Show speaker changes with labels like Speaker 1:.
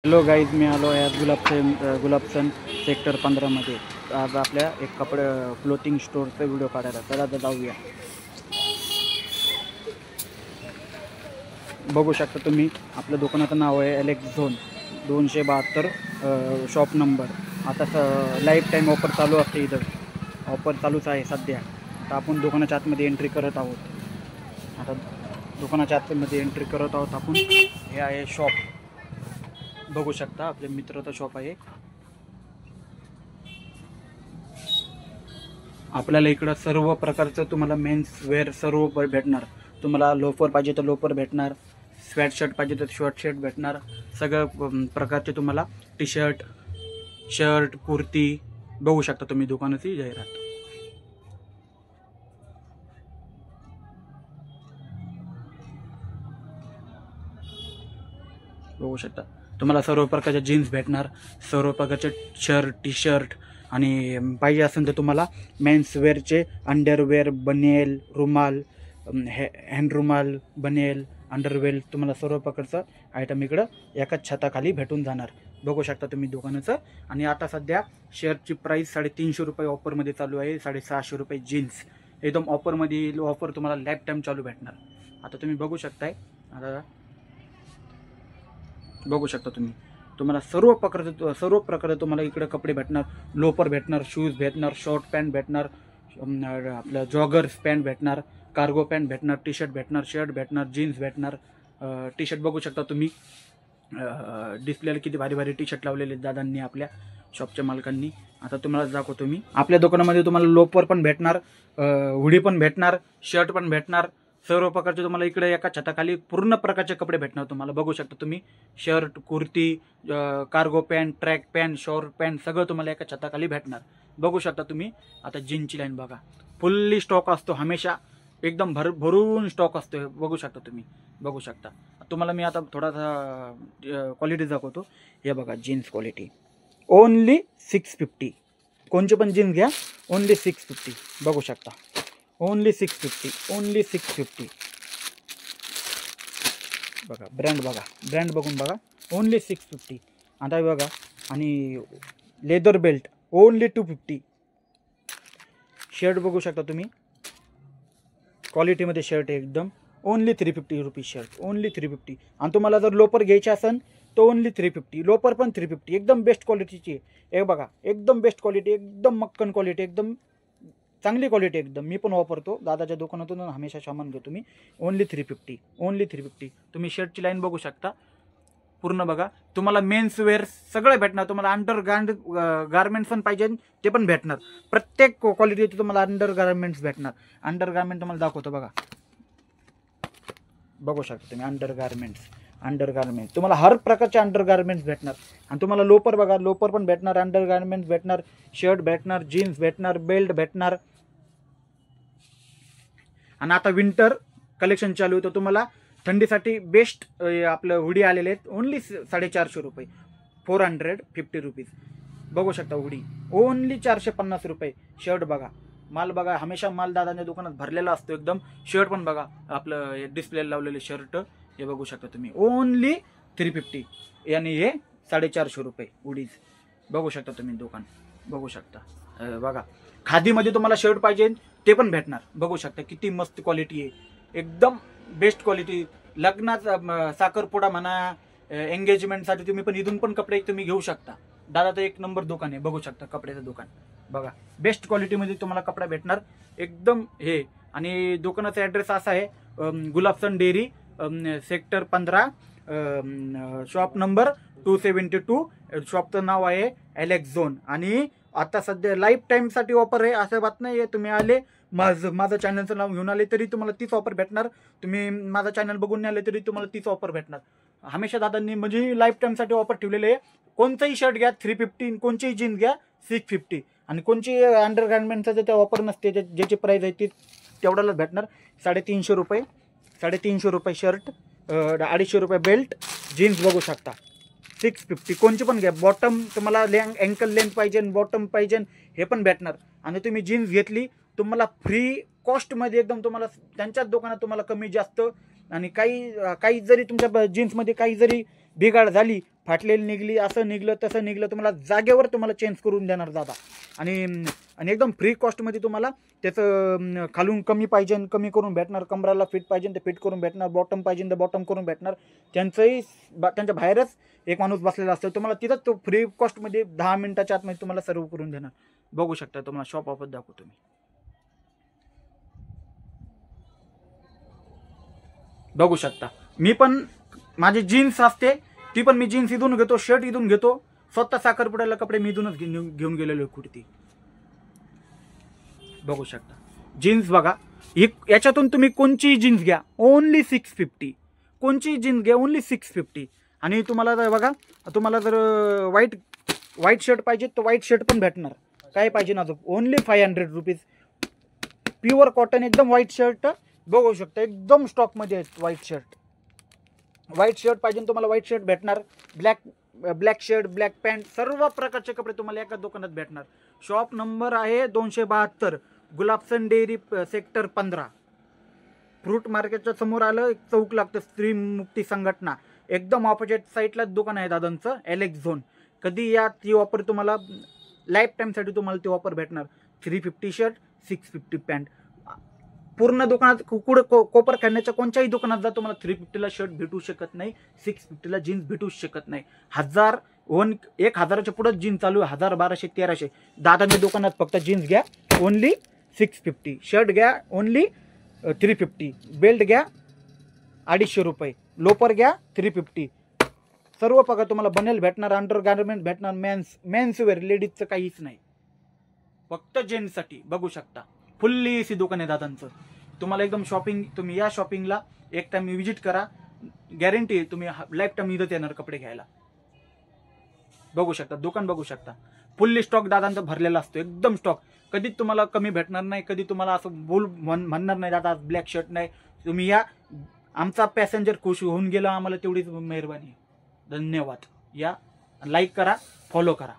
Speaker 1: Hello guys, मी आलो आहे आज गुलाबसन सेक्टर 15मध्ये. आज आपल्या एक क्लोथिंग स्टोअरचा व्हिडिओ काढायला. तर आता जाऊया. बघू शकता तुम्ही, आपल्या दुकानाचं नाव आहे एलेक्स झोन 272 शॉप नंबर. आता लाईफ टाईम ऑफर चालू असते. इथं ऑफर चालूच आहे सध्या. आता आपण दुकानाच्या आतमध्ये एंट्री करत आहोत. आपण. हे आहे शॉप, बघू शकता. आपल्या मित्राचा शॉप आहे. आपल्याला इकडं सर्व प्रकारचं तुम्हाला मेन्स वेअर सर्व भेटणार. तुम्हाला लोफर पाहिजे तर लोफर भेटणार, स्वेटशर्ट पाहिजे तर शर्ट भेटणार. सगळं प्रकारचे तुम्हाला टी शर्ट, शर्ट, कुर्ती बघू शकता तुम्ही. दुकानाची जाहिरात बघू शकता. तुम्हाला सर्व प्रकारचे जीन्स भेटणार, सर्व प्रकारचे शर्ट, टी शर्ट. आणि पाहिजे असेल तर तुम्हाला मेन्सवेअरचे अंडरवेअर, बनियल, रुमाल, हँड रुमाल, बनियल, अंडरवेअर, तुम्हाला सर्व प्रकारचं आयटम इकडं एकाच छताखाली भेटून जाणार. बघू शकता तुम्ही दुकानाचं. आणि आता सध्या शर्टची प्राईस 350 रुपये ऑफरमध्ये चालू आहे. 650 रुपये जीन्स एकदम ऑफरमध्ये. ऑफर तुम्हाला लाईफ टाईम चालू भेटणार. आता तुम्ही बघू शकताय. आता बघू शकता तुम्हाला सर्व प्रकारचे तुम्हाला इकडे कपडे भेटणार. लोपर भेटणार, शूज भेटणार, शॉर्ट पॅन्ट भेटणार, आपलं जॉगर्स पॅन्ट भेटणार, कार्गो पॅन्ट भेटणार, टी शर्ट भेटणार, शर्ट भेटणार, जीन्स भेटणार. टी शर्ट बघू शकता तुम्ही. डिस्प्लेला किती भारी भारी टी शर्ट लावलेले दादांनी, आपल्या शॉपच्या मालकांनी. आता तुम्हाला दाखवतो मी. आपल्या दुकानामध्ये तुम्हाला लोपर पण भेटणार, हुडी पण भेटणार, शर्ट पण भेटणार. सर्व प्रकारचे तुम्हाला इकडे एका छताखाली पूर्ण प्रकारचे कपडे भेटणार तुम्हाला. बघू शकता तुम्ही. Shirt, kurti, cargo pant, track pant, short pant सगळं तुम्हाला एका छताखाली भेटणार. बघू शकता तुम्ही. आता जीन्सची लाईन बघा, फुल्ली स्टॉक असतो हमेशा. एकदम भरून स्टॉक असतो. बघू शकता तुम्ही. बघू शकता. तुम्हाला मी आता थोडासा क्वालिटी दाखवतो. हे बघा, जीन्स क्वालिटी ओनली 650. कोणची पण जीन्स घ्या, ओनली 650. बघू शकता, ओनली 650, ओनली 650. बघा ब्रँड, ब्रँड बघून बघा. ओनली 650. आता बघा. आणि लेदर बेल्ट ओनली 250. शर्ट बघू शकता तुम्ही. क्वालिटीमध्ये शर्ट आहे एकदम. Only 350 rupees shirt, only 350. आणि तुम्हाला जर लोपर घ्यायचे असेल तर ओनली 350. लोपर पण 350. एकदम बेस्ट क्वालिटीची आहे. हे बघा, एकदम बेस्ट क्वालिटी, एकदम मक्कन क्वालिटी, एकदम चांगली क्वालिटी एकदम. मी पण वापरतो. दादाच्या दुकानातून हमेशा सामान घेतो मी. Only 350, only 350. तुम्ही शर्टची लाईन बघू शकता पूर्ण. बघा, तुम्हाला मेन्स वेअर सगळं भेटणार. तुम्हाला अंडर गार्मेंट्स पण पाहिजे ते पण भेटणार. प्रत्येक क्वालिटीचे तुम्हाला अंडर गार्मेंट्स भेटणार. अंडर गार्मेंट तुम्हाला दाखवतो बघा. बघू शकता तुम्ही. अंडर गार्मेंट्स तुम्हाला हर प्रकारचे अंडर गार्मेंट्स भेटणार. आणि तुम्हाला लोपर बघा, लोपर पण भेटणार, अंडर गार्मेंट्स भेटणार, शर्ट भेटणार, जीन्स भेटणार, बेल्ट भेटणार. आणि आता विंटर कलेक्शन चालू आहे. तर तुम्हाला थंडीसाठी बेस्ट आपलं हुडी आलेले आहेत. ओनली 450 रुपये, 450 रुपीज. बघू शकता हुडी ओनली 450 रुपये. शर्ट बघा, माल बघा. हमेशा माल दादांच्या दुकानात भरलेला असतो एकदम. शर्ट पण बघा, आपलं डिस्प्ले लावलेले शर्ट हे बघू शकता तुम्ही. ओनली 350 आणि हे 450 रुपये हुडीज. बघू शकता तुम्ही दुकान. बघू शकता. बघा, खादीमध्ये तुम्हाला शर्ट पाहिजे ते पण भेटणार. बघू शकता किती मस्त क्वालिटी आहे. एकदम बेस्ट क्वालिटी. लग्नाचा साखरपुडा म्हणा, एंगेजमेंटसाठी तुम्ही पण इथून पण कपडे तुम्ही घेऊ शकता. दादाचं एक नंबर दुकान आहे. बघू शकता कपड्याचं दुकान बघा. बेस्ट क्वालिटीमध्ये तुम्हाला कपडा भेटणार एकदम हे. आणि दुकानाचा ॲड्रेस असा आहे, गुलाबसन डेअरी, सेक्टर 15, शॉप नंबर 272. शॉपचं नाव आहे एलेक्स झोन. आणि आता सध्या लाईफ टाईमसाठी ऑफर आहे. असं बात नाही आहे. तुम्ही आले, माझं चॅनलचं नाव घेऊन आले तरी तुम्हाला तीच ऑफर भेटणार. तुम्ही माझा चॅनल बघून नाही आले तरी तुम्हाला तीच ऑफर भेटणार. हमेशा दादांनी म्हणजे लाईफ टाईमसाठी ऑफर ठेवलेले आहे. कोणताही शर्ट घ्या 350, कोणचीही जीन्स घ्या 650. आणि कोणची अंडर गार्मेंटचं जे ऑफर नसते, ज्याची प्राईस आहे ती तेवढ्यालाच भेटणार. 350 रुपये, 350 रुपये शर्ट, 250 रुपये बेल्ट, जीन्स बघू शकता 650. कोणची पण घ्या. बॉटम तुम्हाला अँकल लेंथ पाहिजे, बॉटम पाहिजे, हे पण भेटणार. आणि तुम्ही जीन्स घेतली तुम्हाला फ्री कॉस्टमध्ये एकदम. तुम्हाला त्यांच्याच दुकानात तुम्हाला कमी जास्त. आणि काही जरी तुमच्या जीन्समध्ये काही जरी बिघाड झाली फाटलेली निघली, असं निघलं तसं निघलं, तुम्हाला जागेवर तुम्हाला चेंज करून देणार दादा. आणि आणि एकदम फ्री कॉस्टमध्ये तुम्हाला त्याचं खालून कमी पाहिजे कमी करून भेटणार, कमराला फिट पाहिजे ते फिट करून भेटणार, बॉटम पाहिजे तर बॉटम करून भेटणार. त्यांच्या बाहेरच एक माणूस बसलेला असतो, तुम्हाला तिथंच तो फ्री कॉस्टमध्ये 10 मिनिटाच्या आतमध्ये तुम्हाला सर्व करून देणार. बघू शकता, तुम्हाला शॉप ऑफर दाखवतो मी. बघू शकता, मी पण माझी जीन्स असते ती पण मी जीन्स इथून घेतो, शर्ट इथून घेतो, स्वतः साखरपुड्याला कपडे मी इथूनच घेऊन गेलेलो कुर्ती. बघू शकता जीन्स बघा, याच्यातून तुम्ही कोणची जीन्स घ्या ओनली 650, कोणची जीन्स घ्या ओनली 650. आणि तुम्हाला जर बघा, तुम्हाला जर व्हाईट शर्ट पाहिजे तर व्हाईट शर्ट पण भेटणार. काय पाहिजे ना, ओनली 500 रुपीज. प्युअर कॉटन एकदम व्हाईट शर्ट बघू शकता, एकदम स्टॉकमध्ये आहेत व्हाईट शर्ट. व्हाईट शर्ट पाहिजे तुम्हाला व्हाईट शर्ट भेटणार, ब्लॅक शर्ट, ब्लॅक पॅन्ट, सर्व प्रकारचे कपडे तुम्हाला एका दुकानात भेटणार. शॉप नंबर आहे 272, गुलाबसन डेअरी, सेक्टर 15, फ्रूट मार्केटच्या समोर आलं, एक चौक लागतं, स्त्री मुक्ती संघटना, एकदम ऑपोजिट साईडला दुकान आहे दादांचं, एलेक्स झोन. कधी या, ती ऑफर तुम्हाला लाईफ टाईमसाठी तुम्हाला ती ऑफर भेटणार. 350 शर्ट, 650 पॅन्ट. पूर्ण दुकानात कोपर खेळण्याच्या कोणत्याही दुकानात जा, तुम्हाला 350ला शर्ट भेटू शकत नाही, 650ला जीन्स भेटू शकत नाही. 1000च्या पुढे जीन्स चालू आहे, 1000, 1200, 1300. दादांच्या दुकानात फक्त जीन्स घ्या ओनली 650, शर्ट घ्या ओनली 350, बेल्ट घ्या 250 रुपये, लोपर घ्या 350. सर्व बघा तुम्हाला बनेल भेटणार, अंडर गार्मेंट भेटणार, मेन्सवेअर, लेडीजचं काहीच नाही, फक्त जेंट्ससाठी. बघू शकता, फुल्ली एसी दुकान आहे दादांचं. तुम्हाला एकदम शॉपिंग, तुम्ही या शॉपिंगला एक टाइम विजिट करा, गॅरंटी तुम्ही लाईफ टाइम इथं येणार कपडे घ्यायला. बघू शकता दुकान, बघू शकता फुल्ली स्टॉक दादांचा भरलेला असतो, एकदम स्टॉक. कधीच तुम्हाला कमी भेटणार नाही, कधी तुम्हाला असं म्हणणार नाही दादा ब्लॅक शर्ट नाही. तुम्ही या, आमचा पॅसेंजर खुश होऊन गेला, आम्हाला तेवढीच मेहरबानी. धन्यवाद. या, लाईक करा, फॉलो करा.